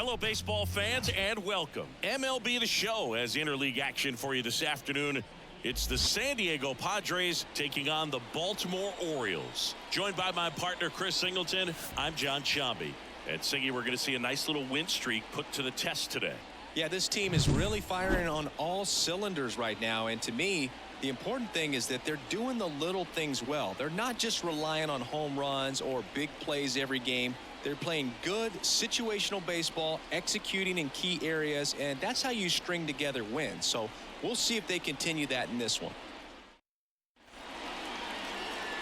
Hello, baseball fans, and welcome. MLB The Show has interleague action for you this afternoon. It's the San Diego Padres taking on the Baltimore Orioles. Joined by my partner, Chris Singleton, I'm John Shambi. And Singy, we're going to see a nice little win streak put to the test today. Yeah, this team is really firing on all cylinders right now. And to me, the important thing is that they're doing the little things well. They're not just relying on home runs or big plays every game. They're playing good situational baseball, executing in key areas, and that's how you string together wins. So we'll see if they continue that in this one.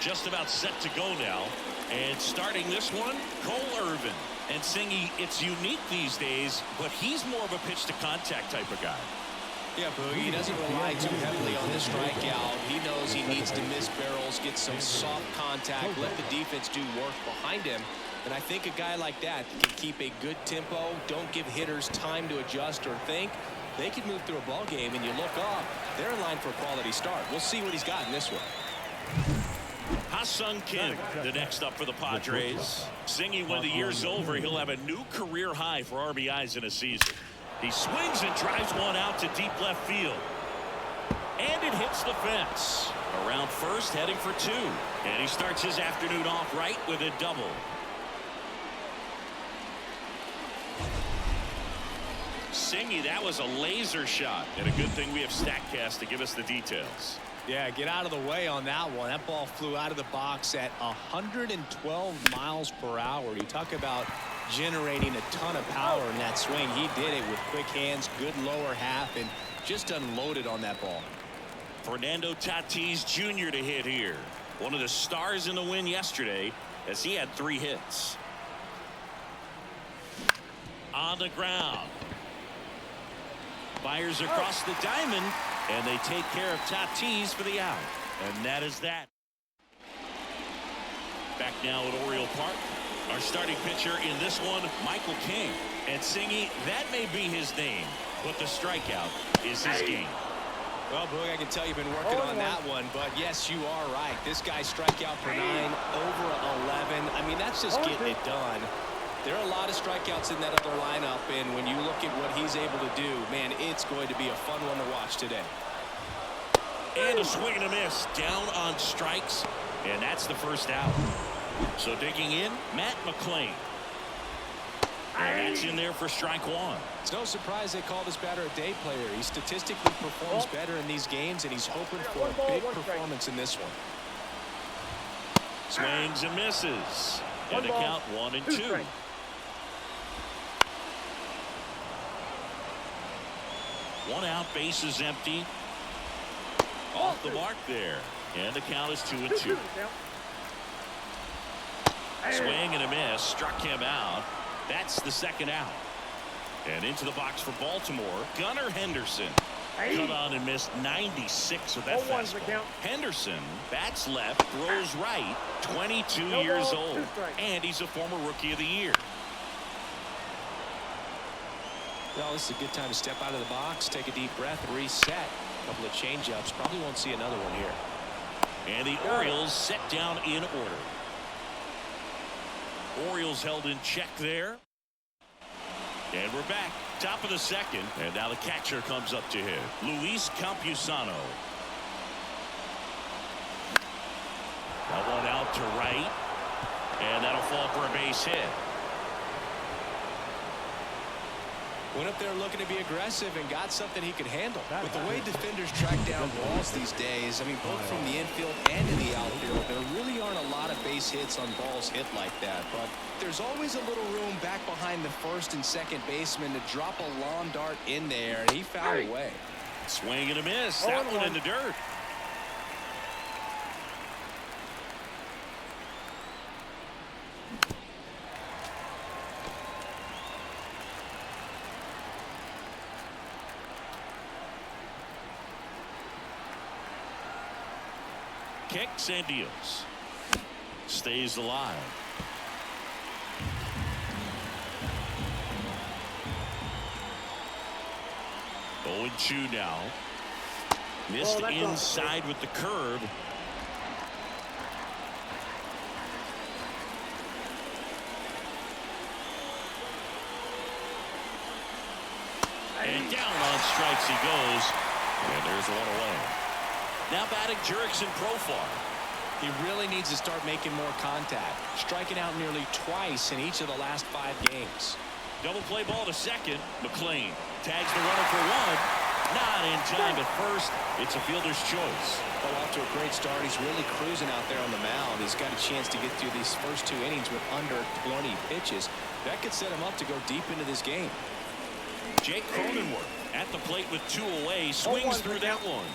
Just about set to go now. And starting this one, Cole Irvin. And Singy, it's unique these days, but he's more of a pitch-to-contact type of guy. Yeah, Boogie, he doesn't rely too heavily on the strikeout. He knows he needs to miss barrels, get some soft contact, let the defense do work behind him. And I think a guy like that can keep a good tempo, don't give hitters time to adjust or think. They can move through a ball game, and you look up, they're in line for a quality start. We'll see what he's got in this one. Ha-Sung Kim, the next up for the Padres. Singy, when the year's over, he'll have a new career high for RBIs in a season. He swings and drives one out to deep left field. And it hits the fence. Around first, heading for two. And he starts his afternoon off right with a double. Singy, that was a laser shot. And a good thing we have StatCast to give us the details. Yeah, get out of the way on that one. That ball flew out of the box at 112 miles per hour. You talk about generating a ton of power in that swing. He did it with quick hands, good lower half, and just unloaded on that ball. Fernando Tatis Jr. to hit here. One of the stars in the win yesterday as he had 3 hits. On the ground. Fires across the diamond, and they take care of Tatis for the out. And that is that. Back now at Oriole Park. Our starting pitcher in this one, Michael King. And Singy, that may be his name, but the strikeout is his game. Well, Boog, I can tell you've been working on that one, but yes, you are right. This guy strikeout per 9, over 11. I mean, that's just getting it done. There are a lot of strikeouts in that other lineup, and when you look at what he's able to do, man, it's going to be a fun one to watch today. And a swing and a miss, down on strikes, and that's the first out. So digging in, Matt McClain. And that's in there for strike 1. It's no surprise they call this batter a day player. He statistically performs better in these games, and he's hoping for a big performance in this one. Swings and misses. And the count 1-2. One out, base is empty. Off the mark there. And the count is 2-2. Swing and a miss. Struck him out. That's the second out. And into the box for Baltimore, Gunnar Henderson. Cut on and missed 96 with that fastball. Henderson bats left, throws right, 22 years old. And he's a former Rookie of the Year. Well, this is a good time to step out of the box, take a deep breath, reset. A couple of changeups. Probably won't see another one here. And the Orioles set down in order. Orioles held in check there. And we're back. Top of the second. And now the catcher comes up to hit. Luis Campusano. That one out to right. And that'll fall for a base hit. Went up there looking to be aggressive and got something he could handle. With the way defenders track down balls these days, I mean, both from the infield and in the outfield, there really aren't a lot of base hits on balls hit like that. But there's always a little room back behind the first and second baseman to drop a lawn dart in there, and he found a way. Swing and a miss. That one in the dirt. Kicks and deals. Stays alive. 0-2 now. Missed inside with the curve. strikes he goes. And there's one away. Now batting Jurickson Profar. He really needs to start making more contact, striking out nearly twice in each of the last 5 games. Double play ball to second. McLean tags the runner for one. Not in time at first. It's a fielder's choice. Well, off to a great start. He's really cruising out there on the mound. He's got a chance to get through these first 2 innings with under 20 pitches. That could set him up to go deep into this game. Jake Cronenworth at the plate with 2 away. Swings through that one.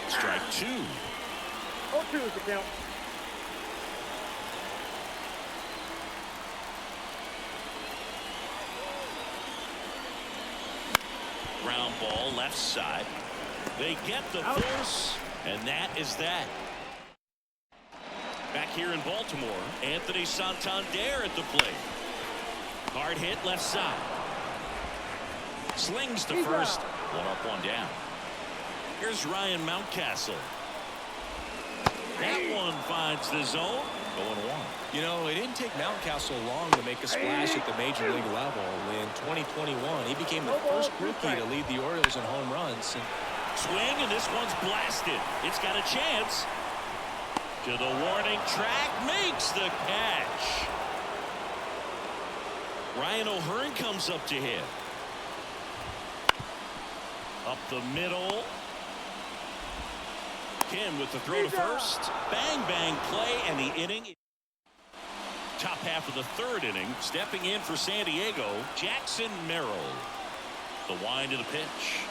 Strike 2. 0-2 is the count. Ground ball left side. They get the force, and that is that. Back here in Baltimore, Anthony Santander at the plate. Hard hit left side. Slings to first. One up, one down. Here's Ryan Mountcastle. That one finds the zone. Going 1. You know, it didn't take Mountcastle long to make a splash at the major league level. In 2021, he became the first rookie to lead the Orioles in home runs. Swing, and this one's blasted. It's got a chance. To the warning track, makes the catch. Ryan O'Hearn comes up to hit. Up the middle. Kim with the throw to first. Bang, bang play, and the inning. Top half of the 3rd inning. Stepping in for San Diego, Jackson Merrill. The wind of the pitch.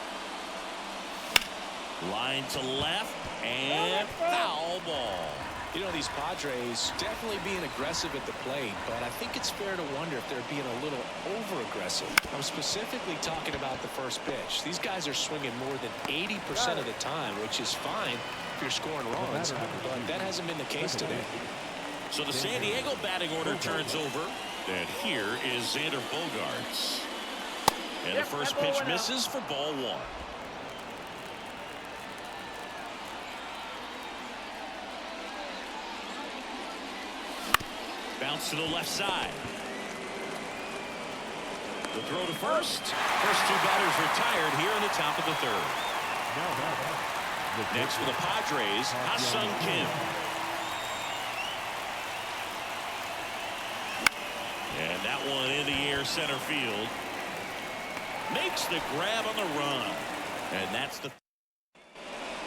Line to left, and foul ball. You know, these Padres definitely being aggressive at the plate, but I think it's fair to wonder if they're being a little over-aggressive. I'm specifically talking about the first pitch. These guys are swinging more than 80% of the time, which is fine if you're scoring runs, but that hasn't been the case today. So the San Diego batting order turns over, and here is Xander Bogaerts. And the first pitch misses for ball 1. Bounce to the left side. The throw to first. First 2 batters retired here in the top of the 3rd. Next for the Padres, Ha-Sung Kim. And that one in the air center field. Makes the grab on the run. And that's the...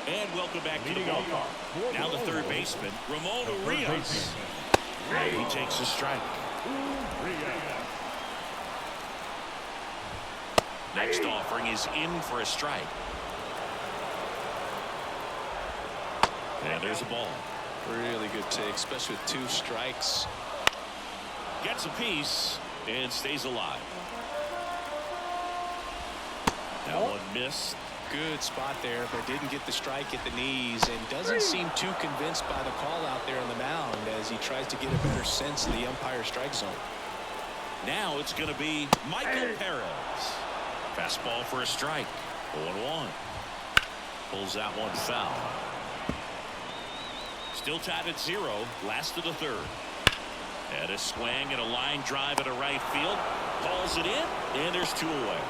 And welcome back to the ballpark. Now the 3rd baseman, Ramon Urias. He takes a strike. Next offering is in for a strike. And there's a ball. Really good take, especially with 2 strikes. Gets a piece and stays alive. That one missed. Good spot there, but didn't get the strike at the knees and doesn't seem too convinced by the call out there on the mound as he tries to get a better sense of the umpire strike zone. Now it's going to be Michael Perez. Fastball for a strike. 0-1. Pulls that one foul. Still tied at 0. Last of the 3rd. And a swing and a line drive at a right field. Calls it in, and there's 2 away.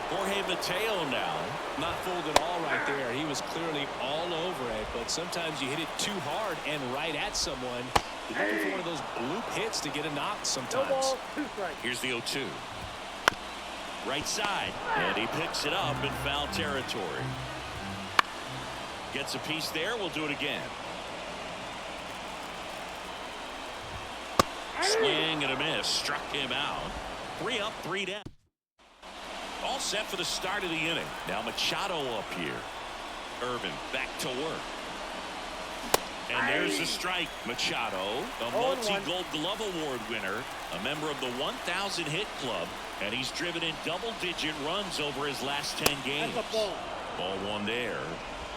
Jorge Mateo now. Not fooled at all right there. He was clearly all over it, but sometimes you hit it too hard and right at someone. You're looking for one of those bloop hits to get a knock sometimes. No ball, 2 strikes. Here's the 0-2. Right side, and he picks it up in foul territory. Gets a piece there. We'll do it again. Swing and a miss. Struck him out. 3 up, 3 down. All set for the start of the inning. Now Machado up here. Irvin back to work. And there's the strike. Machado, a multi-Gold Glove Award winner, a member of the 1,000 hit club, and he's driven in double-digit runs over his last 10 games. That's a ball. Ball 1 there.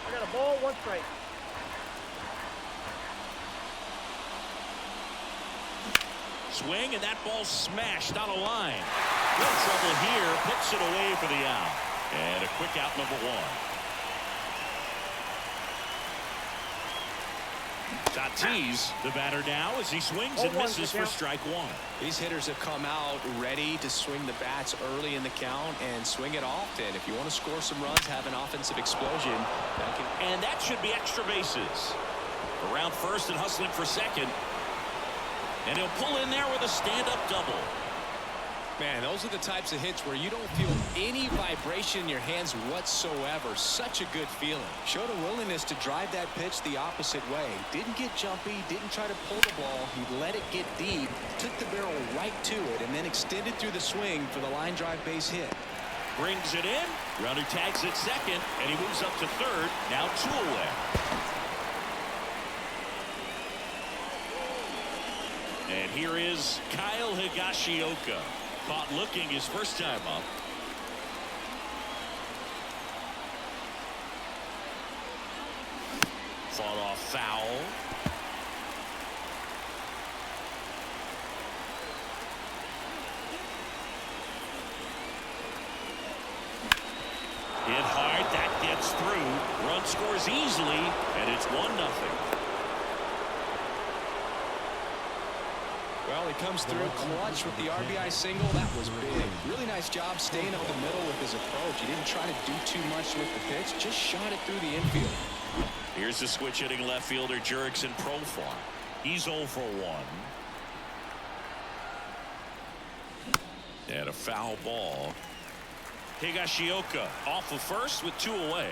I got a ball, 1 strike. Swing, and that ball smashed on a line. No trouble here. Puts it away for the out. And a quick out, number 1. Tatis, the batter now, as he swings and misses for strike one. These hitters have come out ready to swing the bats early in the count and swing it often. If you want to score some runs, have an offensive explosion. And that should be extra bases. Around first and hustling for second. And he'll pull in there with a stand-up double. Man, those are the types of hits where you don't feel any vibration in your hands whatsoever. Such a good feeling. Showed a willingness to drive that pitch the opposite way. Didn't get jumpy, didn't try to pull the ball. He let it get deep, took the barrel right to it, and then extended through the swing for the line drive base hit. Brings it in. Runner tags at second, and he moves up to third. Now 2 away. And here is Kyle Higashioka. Caught looking his first time up. Fought off foul. Hit hard. That gets through. Run scores easily, and it's 1-0. Well, he comes through clutch with the RBI single. That was big. Really nice job staying up the middle with his approach. He didn't try to do too much with the pitch. Just shot it through the infield. Here's the switch hitting left fielder Jurickson Profar. He's 0 for 1. And a foul ball. Higashioka off of first with 2 away.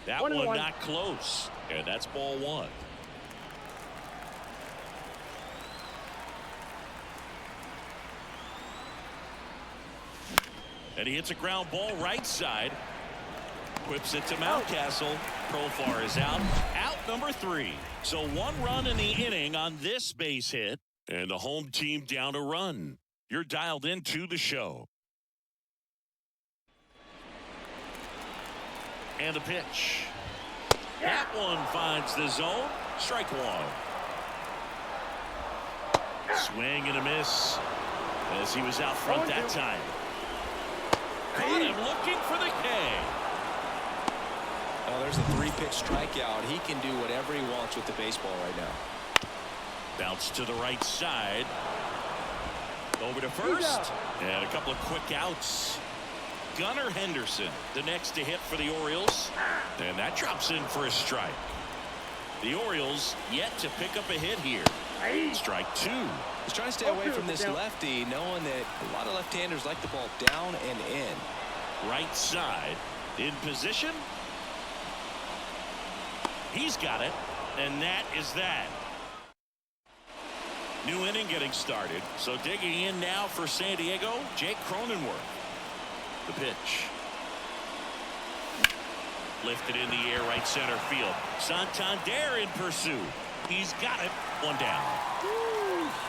That one not close. And that's ball 1. And he hits a ground ball right side. Whips it to Mountcastle. Profar is out. Out number 3. So 1 run in the inning on this base hit. And the home team down a run. You're dialed into the show. And the pitch. That one finds the zone. Strike 1. Swing and a miss as he was out front that time. Caught him looking for the K. Oh, there's a 3-pitch strikeout. He can do whatever he wants with the baseball right now. Bounce to the right side. Over to first. And a couple of quick outs. Gunnar Henderson, the next to hit for the Orioles. And that drops in for a strike. The Orioles yet to pick up a hit here. Strike 2. He's trying to stay away from this lefty, knowing that a lot of left-handers like the ball down and in. Right side. In position. He's got it. And that is that. New inning getting started. So digging in now for San Diego, Jake Cronenworth. The pitch. Lifted in the air right center field. Santander in pursuit. He's got it. 1 down.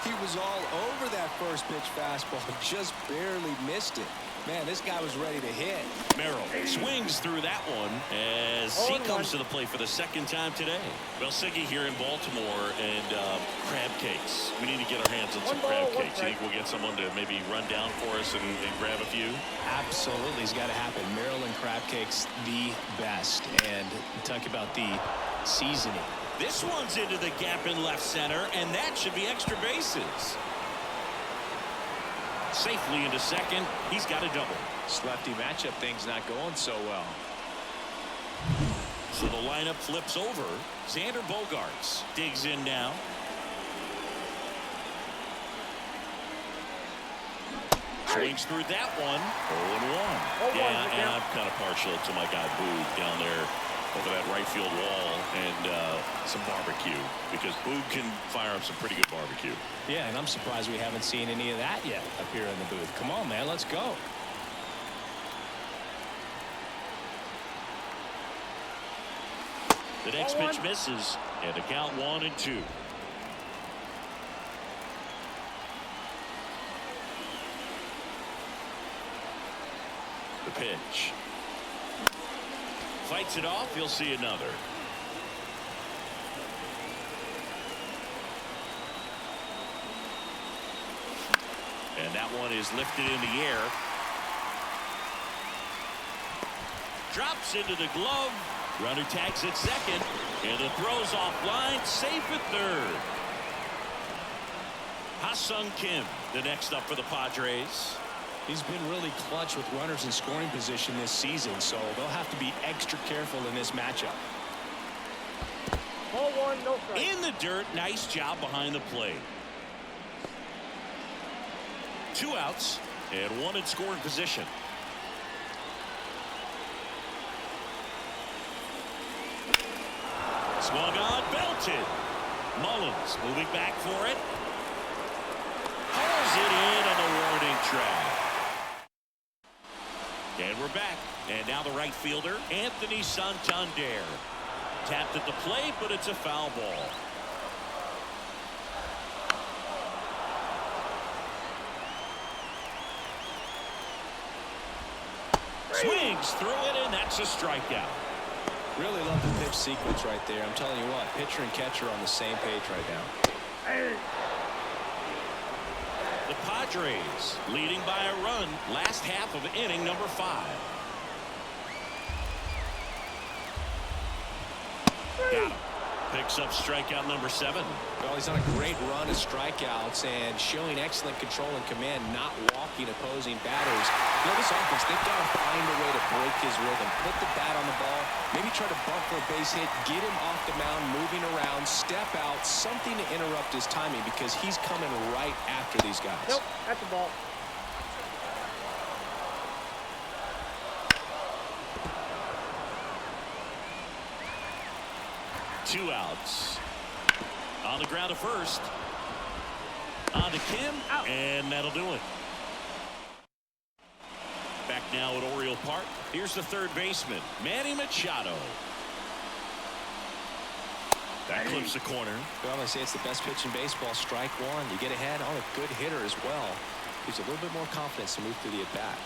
He was all over that first pitch fastball. Just barely missed it. Man, this guy was ready to hit. Merrill swings through that one as he comes to the plate for the 2nd time today. Well, Siggy here in Baltimore and crab cakes. We need to get our hands on some crab cakes. You think we'll get someone to maybe run down for us and grab a few? Absolutely. It's got to happen. Maryland crab cakes, the best. And talk about the seasoning. This one's into the gap in left center, and that should be extra bases. Safely into second. He's got a double. This lefty matchup thing's not going so well. So the lineup flips over. Xander Bogaerts digs in now. Swings through that one. 0-1. Yeah, and I'm kind of partial to my guy Boog down there over that right field wall and some barbecue, because Boog can fire up some pretty good barbecue. Yeah, and I'm surprised we haven't seen any of that yet up here in the booth. Come on, man, let's go. The next pitch misses, and the count 1-2. The pitch. Fights it off. You'll see another. And that one is lifted in the air. Drops into the glove. Runner tags at second. And the throw's offline. Safe at third. Ha-Sung Kim, the next up for the Padres. He's been really clutch with runners in scoring position this season, so they'll have to be extra careful in this matchup. Ball one, no strike. In the dirt, nice job behind the plate. 2 outs and 1 in scoring position. Swung on, belted. Mullins moving back for it. Hauls it in on the warning track. And we're back. And now the right fielder, Anthony Santander. Tapped at the plate, but it's a foul ball. Swings through it, and that's a strikeout. Really love the pitch sequence right there. I'm telling you what, pitcher and catcher are on the same page right now. The Padres leading by a run last half of inning number 5. Got him. Picks up strikeout number 7. Well, he's on a great run of strikeouts and showing excellent control and command, not walking opposing batters. You know, this offense, they've got to find a way to break his rhythm, put the bat on the ball, maybe try to bump for a base hit, get him off the mound, moving around, step out, something to interrupt his timing because he's coming right after these guys. Nope, that's the ball. Two outs. On the ground to first. On to Kim, out. And that'll do it. Back now at Oriole Park. Here's the third baseman, Manny Machado. That clips the corner. Well, I say it's the best pitch in baseball. Strike one. You get ahead on a good hitter as well. Gives you a little bit more confidence to move through the at-bat.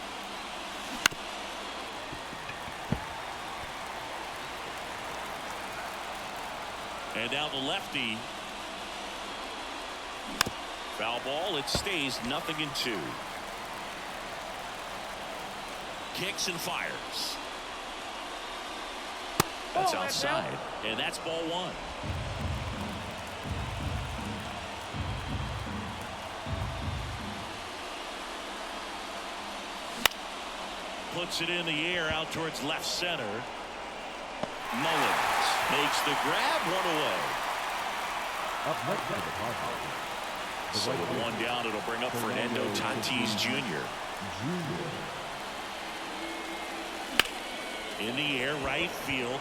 And now the lefty. Foul ball. It stays 0-2. Kicks and fires. That's outside. And that's ball 1. Puts it in the air out towards left center. Mullins makes the grab, 1 away. Up next by the Padres. So with 1 down, it'll bring up Fernando Tatis Jr. In the air, right field.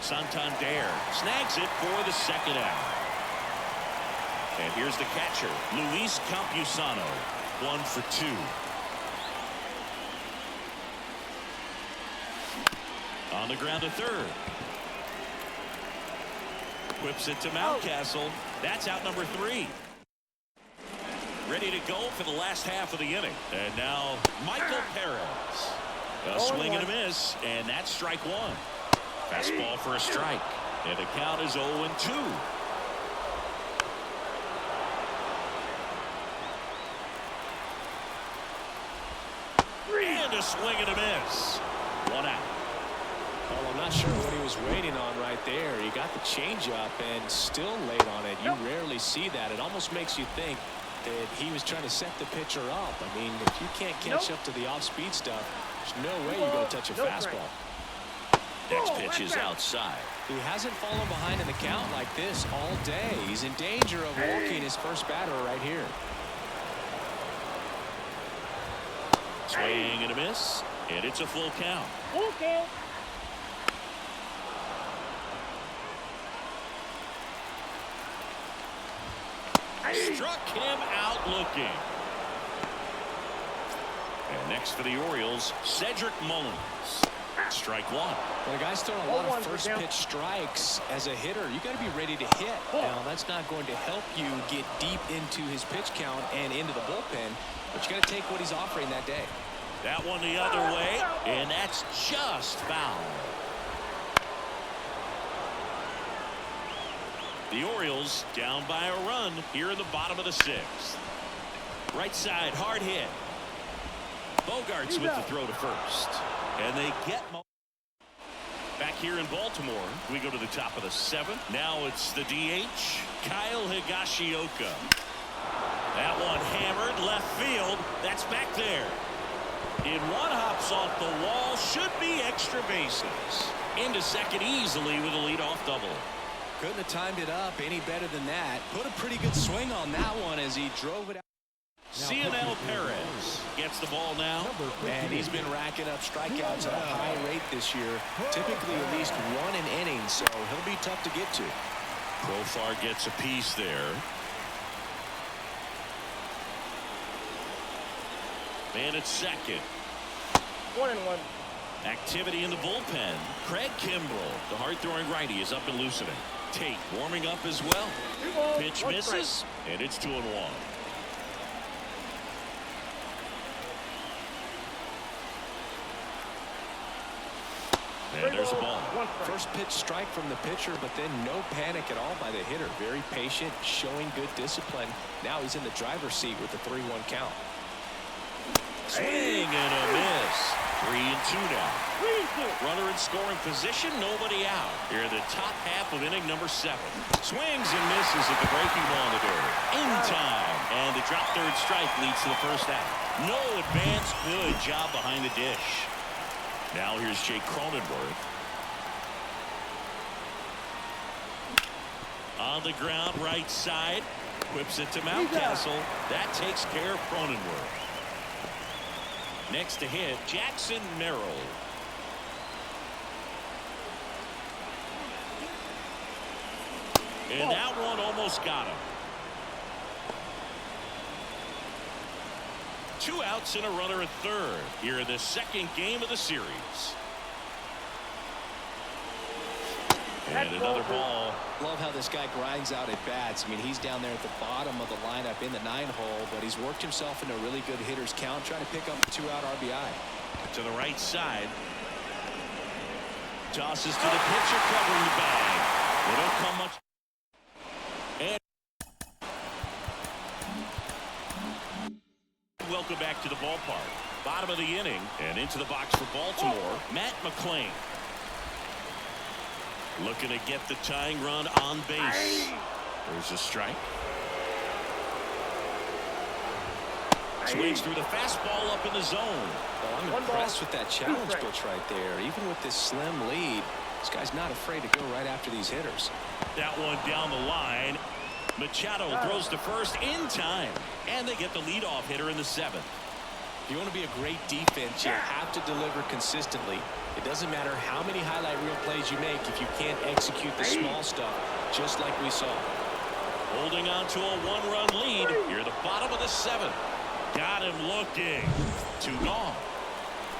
Santander snags it for the second out. And here's the catcher, Luis Campusano. 1 for 2. On the ground to third. Whips it to Mountcastle. That's out number 3. Ready to go for the last half of the inning. And now Michael Perez. A swing and a miss, and that's strike 1. Fastball for a strike. And the count is 0-2. And a swing and a miss. 1 out. Well, I'm not sure what he was waiting on right there. He got the changeup and still laid on it. You rarely see that. It almost makes you think that he was trying to set the pitcher up. I mean, if you can't catch up to the off-speed stuff, there's no way you're going to touch a fastball. Next pitch is outside. He hasn't fallen behind in the count like this all day. He's in danger of walking his first batter right here. Swing and a miss, and it's a full count. Full count. Struck him out looking. And next for the Orioles, Cedric Mullins. Strike 1. When a guy's throwing a lot of first pitch strikes as a hitter, you got to be ready to hit. Now, that's not going to help you get deep into his pitch count and into the bullpen, but you got to take what he's offering that day. That one the other way, and that's just foul. The Orioles down by a run here in the bottom of the 6th. Right side, hard hit. Bogarts with the throw to first. And they get back here in Baltimore. We go to the top of the 7th. Now it's the DH, Kyle Higashioka. That one hammered left field. That's back there. In one hops off the wall. Should be extra bases. Into second easily with a leadoff double. Couldn't have timed it up any better than that. Put a pretty good swing on that one as he drove it out. Cionel Perez gets the ball now. And he's been racking up strikeouts at a high rate this year. Typically at least 1 an inning, so he'll be tough to get to. Profar gets a piece there. And it's second. 1-1. Activity in the bullpen. Craig Kimbrell, the hard-throwing righty, is up and loosening. Tate warming up as well. Pitch misses, and it's 2-1. And there's a ball. First pitch strike from the pitcher, but then no panic at all by the hitter. Very patient, showing good discipline. Now he's in the driver's seat with the 3-1 count. Swing and a miss. 3-2 now. Runner in scoring position, nobody out. Here in the top half of inning number 7. Swings and misses at the breaking ball in the dirt. In time. And the drop third strike leads to the first out. No advance. Good job behind the dish. Now here's Jake Cronenworth. On the ground, right side. Whips it to Mountcastle. That takes care of Cronenworth. Next to hit, Jackson Merrill. And that one almost got him. 2 outs and a runner at third. Here in the second game of the series. And another ball. Love how this guy grinds out at bats. I mean, he's down there at the bottom of the lineup in the 9-hole, but he's worked himself into a really good hitter's count, trying to pick up a 2-out RBI. To the right side. Tosses to the pitcher, covering the bag. They don't come much. And welcome back to the ballpark. Bottom of the inning and into the box for Baltimore, Matt McClain. Looking to get the tying run on base. There's a strike. Swings through the fastball up in the zone. Well, I'm impressed with that challenge pitch right there. Even with this slim lead, this guy's not afraid to go right after these hitters. That one down the line. Machado throws to first in time. And they get the leadoff hitter in the 7th. If you want to be a great defense, you have to deliver consistently. It doesn't matter how many highlight reel plays you make if you can't execute the small stuff, just like we saw. Holding on to a 1-run lead. Here at the bottom of the 7th. Got him looking. 2 gone.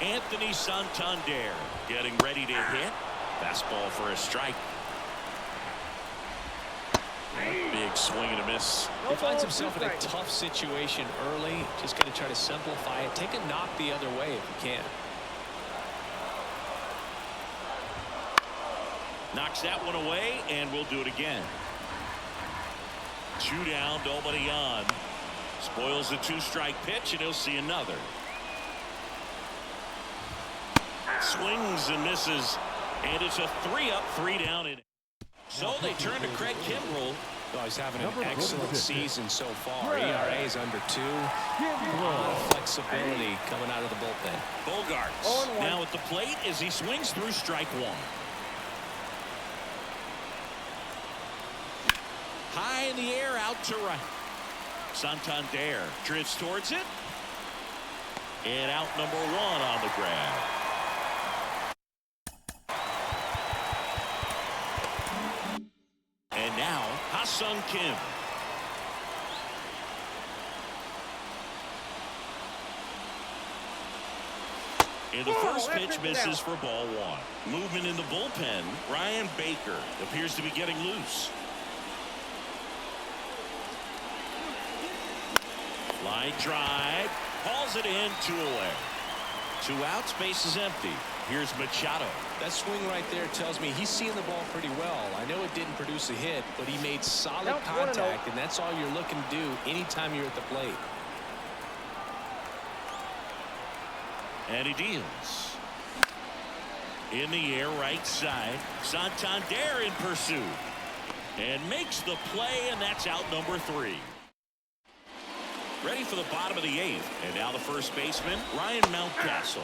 Anthony Santander getting ready to hit. Fastball for a strike. Big swing and a miss. He finds himself in a tough situation early. Just going to try to simplify it. Take a knock the other way if you can. Knocks that one away, and we'll do it again. 2 down, nobody on. Spoils the 2-strike pitch, and he'll see another. Swings and misses, and it's a 3-up, 3-down inning. So they turn to Craig Kimbrell. Oh, he's having an excellent season so far. ERA is under 2. A lot of flexibility coming out of the bullpen. Bogarts now at the plate as he swings through strike 1. High in the air, out to right. Santander drifts towards it. And out number 1 on the grab. And now, Ha-Sung Kim. And the first pitch misses for ball 1. Movement in the bullpen. Ryan Baker appears to be getting loose. Line drive. Hauls it in, 2 away. 2 outs, base is empty. Here's Machado. That swing right there tells me he's seeing the ball pretty well. I know it didn't produce a hit, but he made solid contact, and that's all you're looking to do anytime you're at the plate. And he deals. In the air, right side. Santander in pursuit. And makes the play, and that's out number 3. Ready for the bottom of the 8th. And now the first baseman, Ryan Mountcastle.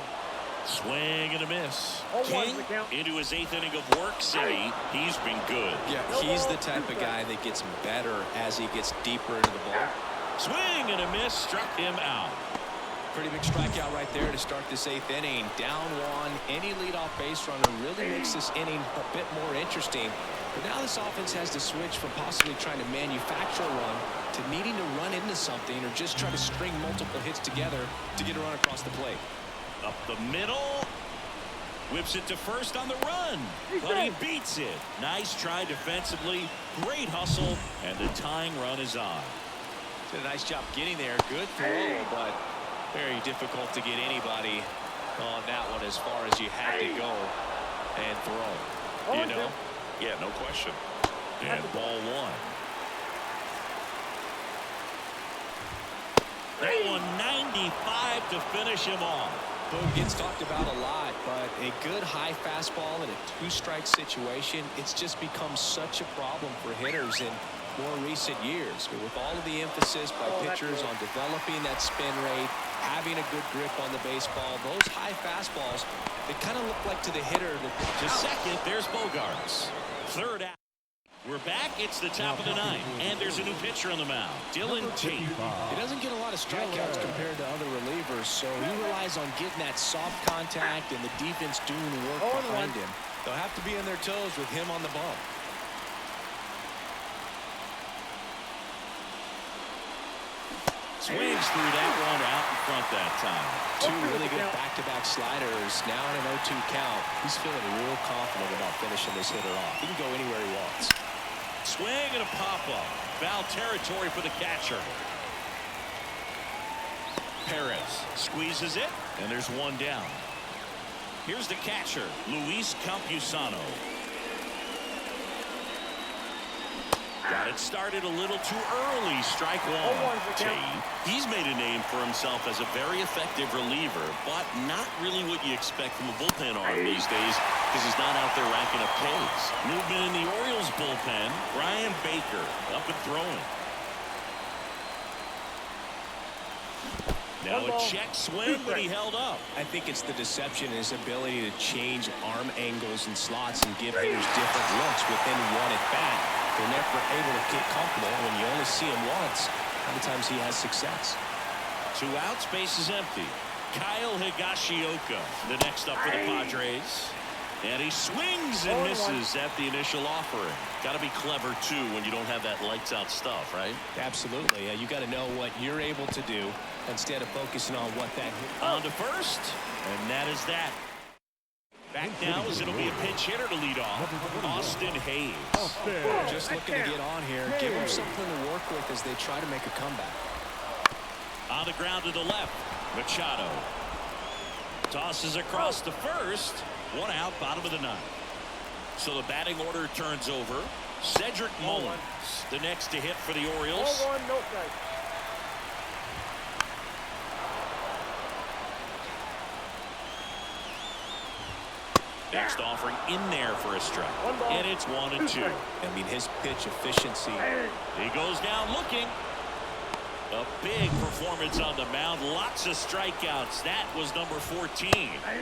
Swing and a miss. King into his 8th inning of work city. He's been good. Yeah, he's the type of guy that gets better as he gets deeper into the ball. Swing and a miss. Struck him out. Pretty big strikeout right there to start this 8th inning. Down 1. Any leadoff base runner really makes this inning a bit more interesting. But now this offense has to switch from possibly trying to manufacture a run to needing to run into something or just try to string multiple hits together to get a run across the plate. Up the middle. Whips it to first on the run. But he beats it. Nice try defensively. Great hustle. And the tying run is on. Did a nice job getting there. Good throw, but very difficult to get anybody on that one as far as you had to go and throw. You know? Yeah, no question. And ball 1. That one 95 to finish him off. Boom gets talked about a lot, but a good high fastball in a 2-strike situation, it's just become such a problem for hitters in more recent years. But with all of the emphasis by pitchers on developing that spin rate, having a good grip on the baseball, those high fastballs, they kind of look like to the hitter that just second, there's Bogarts. Third out. We're back. It's the top of the 9th, and there's a new pitcher on the mound, Dylan Tate. He doesn't get a lot of strikeouts compared to other relievers, so he relies on getting that soft contact and the defense doing work behind him. They'll have to be on their toes with him on the bump. Swings through that one out in front that time. 2 really good back-to-back sliders. Now in an 0-2 count. He's feeling real confident about finishing this hitter off. He can go anywhere he wants. Swing and a pop-up. Foul territory for the catcher. Perez squeezes it, and there's one down. Here's the catcher, Luis Campusano. Got it started a little too early. Strike 1. Tate, he's made a name for himself as a very effective reliever, but not really what you expect from a bullpen arm these days because he's not out there racking up Ks. Movement in the Orioles bullpen. Brian Baker up and throwing. Now a check swing, but he held up. I think it's the deception in his ability to change arm angles and slots and give hitters different looks within one at bat. They're never able to get comfortable when you only see him once. Many times he has success. 2 outs, base is empty. Kyle Higashioka, the next up for the Padres. And he swings and misses at the initial offering. Got to be clever, too, when you don't have that lights-out stuff, right? Absolutely. You got to know what you're able to do instead of focusing on what that... On to first, and that is that. Back now as it'll be a pinch hitter to lead off, Austin Hayes. Just looking to get on here. Give him something to work with as they try to make a comeback. On the ground to the left, Machado. Tosses across to first. 1 out, bottom of the 9th. So the batting order turns over. Cedric Mullins, the next to hit for the Orioles. 0-1, no strike. Next offering in there for a strike. And it's 1-2. I mean, his pitch efficiency. He goes down looking. A big performance on the mound. Lots of strikeouts. That was number 14.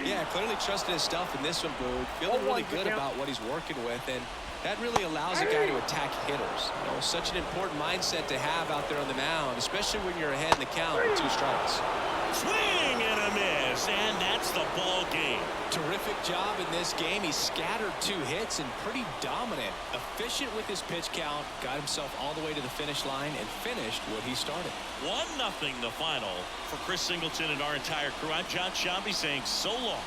Yeah, clearly trusting his stuff in this one, Boog. Feeling really good about what he's working with, and that really allows a guy to attack hitters. You know, such an important mindset to have out there on the mound, especially when you're ahead in the count with 2 strikes. Swing and a miss, and that's the ball game. Terrific job in this game. He scattered 2 hits and pretty dominant. Efficient with his pitch count. Got himself all the way to the finish line and finished what he started. 1-0 the final. For Chris Singleton and our entire crew, I'm John Shambi saying so long.